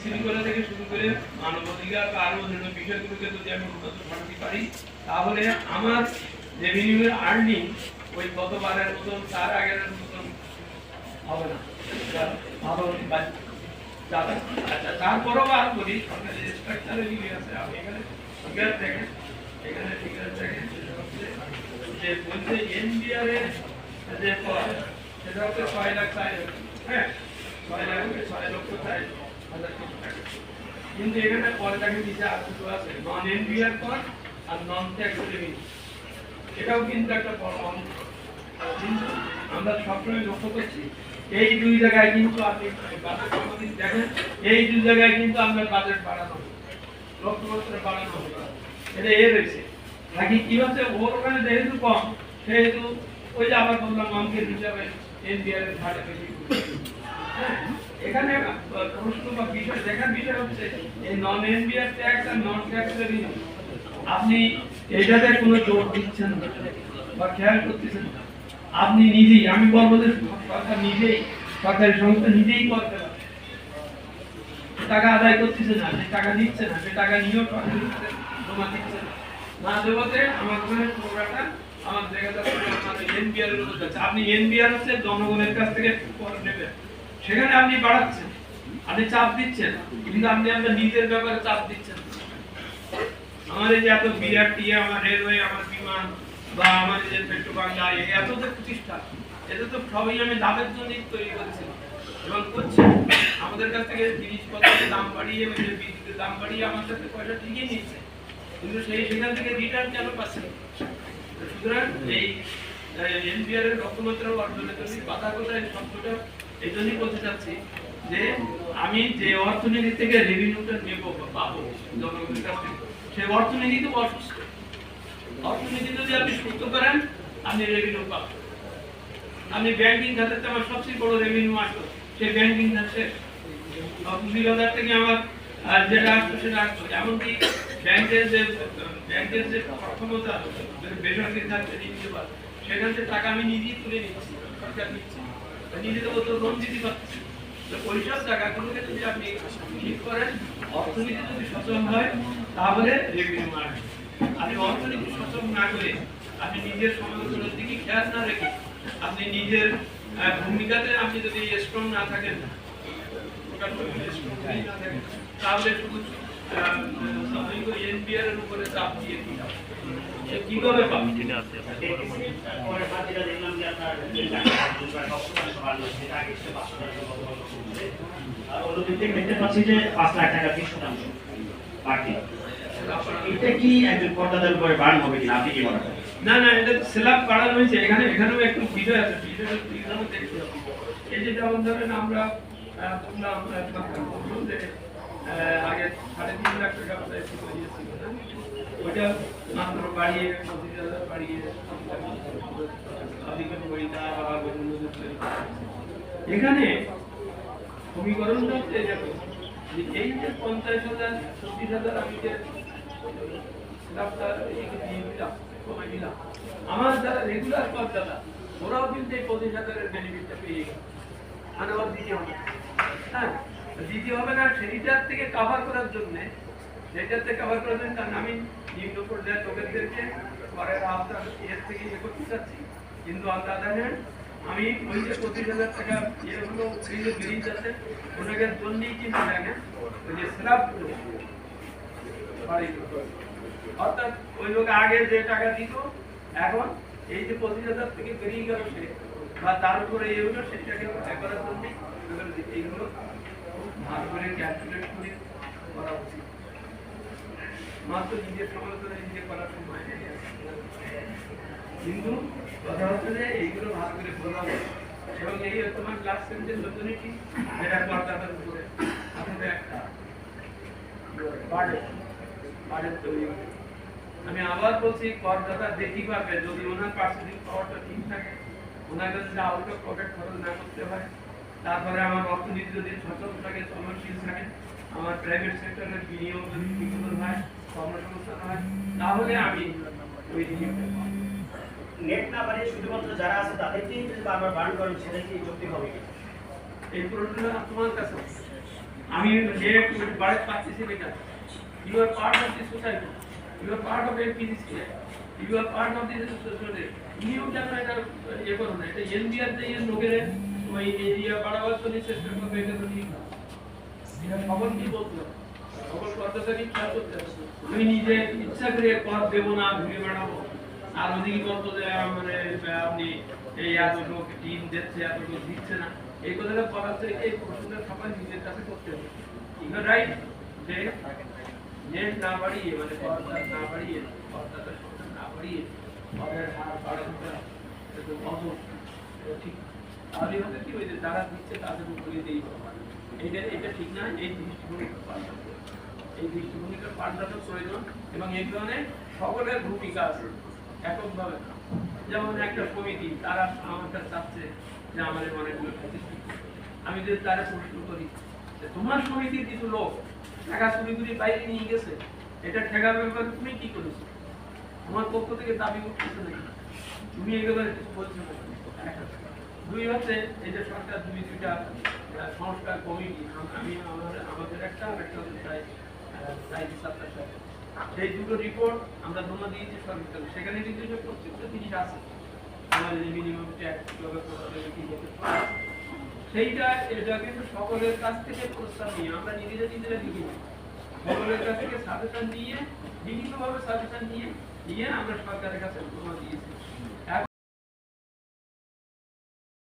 বিশৃঙ্খলা থেকে শুরু করে মানবাধিকার বা আরো অন্যান্য বিষয়গুলোকে যদি আমি উন্নত করতে পারি, তাহলে আমার রেভিনিউয়ের আর্নিং ওই গতবারের মতন তার আগের মতন হবে না, ভালো যাবে। আচ্ছা, তারপরও আর বলি সরকারি স্ট্রাকচারে নিয়ে আছে, আমি এখানে ফিগার দেখেন, এখানে ফিগার দেখেন, যে বলছে এনবিআর এর যে কর সেটা হচ্ছে 6 লাখ চাই, হ্যাঁ 6 লাখ 6 লক্ষ চাই হাজার কোটি টাকা। কিন্তু এখানে করটাকে নিচে আর দুটো আছে, নন এনবিআর কর আর নন ট্যাক্স রেভিনিউ, এটাও কিন্তু একটা বড় অংশ। কিন্তু আমরা সবসময় লক্ষ্য করছি এই দুই জায়গায় কিন্তু আপনি বাজেট আমাদের দেখেন, এই দুই জায়গায় কিন্তু আমরা বাজেট বাড়ানো লক্ষ্যমাত্রা বাড়ানো হবে, এটা এর রয়েছে নাকি কি হচ্ছে ওর ওখানে যেহেতু কম সেহেতু ওই যে আবার বললাম অঙ্কের হিসাবে এনবিআর এর ঘাটে বেশি। এখানে প্রশ্ন বা বিষয় দেখার বিষয় হচ্ছে এই নন এনবিআর ট্যাক্স আর নন ট্যাক্স রেভিনিউ আপনি এটাতে কোনো জোর দিচ্ছেন না বা খেয়াল করতেছেন না। আপনি নিজেই, আমি বলবো যে সরকার নিজেই, সরকারি সংস্থা নিজেই করতে পারে, টাকা আদায় করতেছে না, যে টাকা নিচ্ছে না, সে টাকা নিয়েও জমা দিচ্ছে না, না দেওয়াতে আমার ওখানে প্রোগ্রামটা আমার দেখা যাচ্ছে আমার এনবিআর এর উপর যাচ্ছে। আপনি এনবিআর হচ্ছে জনগণের কাছ থেকে কর নেবেন, সেখানে আপনি বাড়াচ্ছেন, আপনি চাপ দিচ্ছেন, কিন্তু আপনি আপনার নিজের ব্যাপারে চাপ দিচ্ছেন। আমার এই যে এত বিআরটি, আমার রেলওয়ে, আমার বিমান বা আমার যে পেট্রো বাংলা, এত যে প্রতিষ্ঠান, এটা তো সবই আমি লাভের জন্যই তৈরি করেছি এবং করছি। আমাদের কাছ থেকে জিনিসপত্রের দাম বাড়িয়ে, বিদ্যুতের দাম বাড়িয়ে আমার কাছে পয়সা ঠিকই নিচ্ছে, কিন্তু সেখান থেকে রিটার্ন কেন পাচ্ছে? সুতরাং এই এনবিআর এর লক্ষ্যমাত্রা অর্জনের জন্য বাধা কোথায় শব্দটা এই জন্যই বলতে চাচ্ছি যে আমি যে অর্থনীতি থেকে রেভিনিউটা নেব বা পাবো জনগণের কাছ থেকে, সেই অর্থনীতি তো অসুস্থ। অর্থনীতি যদি আপনি সুস্থ করেন আপনি রেভিনিউ পাবেন। আপনি ব্যাংকিং খাতে আমার সবচেয়ে বড় রেভিনিউ আসলো, সেই ব্যাংকিং খাত শেষ, 20,000 থেকে আমার যেটা আসতো সেটা আসতো। এমনকি ব্যাংকের যে ক্ষমতা বেসরকারি খাতে নিতে পারে, সেখান থেকে টাকা আমি নিজেই তুলে নিচ্ছি, সরকার নিচ্ছি, নিজে তো লোন দিতে পারছি। ওইসব জায়গাগুলোকে যদি আপনি ঠিক করেন, অর্থনীতি যদি সচল হয় তাহলে রেভিনিউ আসবে। আপনি অর্থনীতি সচল না করে আপনি নিজের সমালোচনার দিকে খেয়াল না রেখে আপনি নিজের ভূমিকাতে আপনি যদি স্ট্রং না থাকেন, তাহলে শুধু এনবিআর এর উপরে চাপ দিয়ে কিভাবে পাবেন? দেখতে পাচ্ছি যে 5 লাখ টাকা 20% বাকি, এটা কি একজন করদাতার উপরে বাড়ানো হবে কিনা, আপনি কি মনে করেন? না না, এটা স্ল্যাব বাড়ানো হয়েছে, এখানেও একটু বিষয় আছে, বিষয়টা দেখতে হবে। এই যে যেমন ধরেন আমরা বললাম যে আগে 3.5 লাখ টাকা দিয়েছিল না, ওইটা মাত্র বাড়িয়ে 25,000 বাড়িয়ে এখানে সমীকরণটা হচ্ছে এরকম, এই যে 50,000 26,000 আমি যে কমাই দিলাম, আমার যারা রেগুলার করদাতা ওরাও কিন্তু এই 25,000 বেনিফিটটা পেয়ে গেল, মানে ওর দিতে হবে। হ্যাঁ, দিতে হবে না, সেইটার থেকে কভার করার জন্য, কারণ আমি নিম্ন পর্যায়ের লোকেদেরকে পরের আওতার এর থেকে ইয়ে করতে চাচ্ছি, কিন্তু আমি ওই যে 25,000 টাকা হলো বেরিয়ে যাচ্ছে, ওনাদের জন্যই কিন্তু দেখেন ওই যে স্ল্যাব বাড়ি, অর্থাৎ ওই লোক আগে যে টাকা দিত এখন এই যে 25,000 থেকে বেরিয়ে গেল সে, বা তার উপরে এই হলো সেটাকে একবারের জন্যই এইগুলো ভালো করে ক্যালকুলেট করে করা উচিত। মাত্র নিজের সমালোচনা নিজে করার সময় নেই, কিন্তু কথা হচ্ছে যে এইগুলো ভালো করে বলা হবে এবং এই তোমার ক্লাস সেন্টের নতুনটি যেটা করদাতার উপরে আপনাদের একটা বাজেট তৈরি হবে। আমি আবার বলছি, করদাতা দেখি পাবে যদি ওনার পার্সেন্টিং পাওয়ারটা ঠিক থাকে, ওনার কাছে আউট অফ পকেট খরচ না করতে হয়, তারপরে আমার অর্থনীতি যদি সচল থাকে, চলনশীল থাকে, আমার প্রাইভেট সেক্টরের বিনিয়োগ যদি বিকশিত হয়, কর্মসংস্থান হয়, তাহলে আমি ওই জিনিসটা নেট না বাড়িয়ে শুধুমাত্র যারা আছে তাদেরকেই যদি বারবার বার্ন করেন, সেটা কি যৌক্তিক হবে কি? এই প্রশ্নটা তোমার কাছে আমি যে বাড়িতে পাচ্ছি বেটা, you are part of the society, you are part of APC, you are part of the society. New কেন এটা ইয়ে করো না, এটা এনবিআর যে লোকের ওই এরিয়া বাড়াবার জন্য চেষ্টা করবে, এটা তো ঠিক না। এটা সকল কি বলতো, সকল কর্তাকে খেয়াল করতে হবে। আমি নিজে ইচ্ছা করে পথ দেবো না, ভিড়ে বাড়াবো, আর ওদিকে বলতো যে মানে আপনি এই এত লোক টিম দিচ্ছে, এত লোক দিচ্ছে না, এই কথাটা বলার থেকে এই প্রশ্নটা সবাই নিজের কাছে করতে হবে। ইউ রাইট, যে নেট না বাড়িয়ে মানে পর্দা না বাড়িয়ে, পর্দাটা না বাড়িয়ে পদের হার বাড়ানোটা এটা অত ঠিক। তাহলে হচ্ছে কি, ওই যে যারা দিচ্ছে তাদের উপরে দিই, এটা ঠিক না। এই দৃষ্টিভঙ্গিটা পাল্টাতে, এই দৃষ্টিভঙ্গিটা পাল্টানোর প্রয়োজন। এবং এই ধরনের সকলের ভূমিকা আছে, এককভাবে না। যেমন একটা সমিতি, তারা আমার কাছে চাচ্ছে যে আমাদের অনেকগুলো আমি যদি তারা প্রশ্ন করি যে তোমার সমিতির কিছু লোক টাকা চুরি করে বাইরে নিয়ে গেছে, এটা ঠেকার ব্যাপারে তুমি কি করেছো? আমার পক্ষ থেকে দাবি করতেছে নাকি? তুমি এগুলো কিছু বলছো না। দুই হচ্ছে এই যে সরকার দুইটা সংস্কার কমিটি, আমি আমাদের একটা সেই দুটো রিপোর্ট আমরা জমা দিয়েছি সরকার, সেখানে কিন্তু প্রত্যেকটা জিনিস আছে। আমাদের মিনিমাম ট্যাক্স সেইটা, এটা কিন্তু সকলের কাছ থেকে প্রস্তাব নিয়ে আমরা নিজেরা লিখি, সকলের কাছ থেকে সাজেশন নিয়ে, বিভিন্নভাবে সাজেশন নিয়ে আমরা সরকারের কাছে জমা দিয়েছি।